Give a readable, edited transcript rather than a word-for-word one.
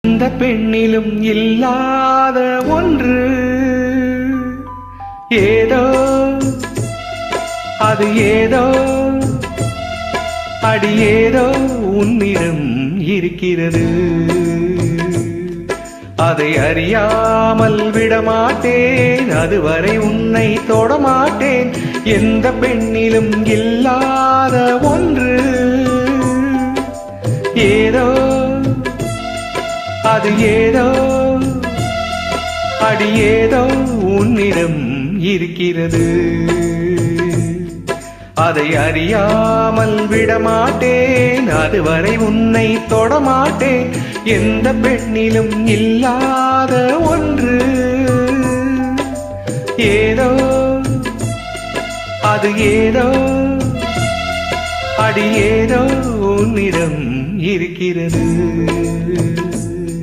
எந்த பெண்ணிலும் இல்லாத ஒன்று ஏதோ அது ஏதோ அடி ஏதோ உன்னிடம் இருக்கிறது. அதை அறியாமல் விடமாட்டேன், அதுவரை உன்னை தொடமாட்டேன். எந்த பெண்ணிலும் இல்லாத ஒன்று ஏதோ அது ஏதோ அடி ஏதோ உன்னிடம் இருக்கிறது. அதை அறியாமல் விடமாட்டேன், அதுவரை உன்னை தொடமாட்டேன். எந்த பெண்ணிலும் இல்லாத ஒன்று ஏதோ அது ஏதோ அடி ஏதோ உன்னிடம் இருக்கிறது.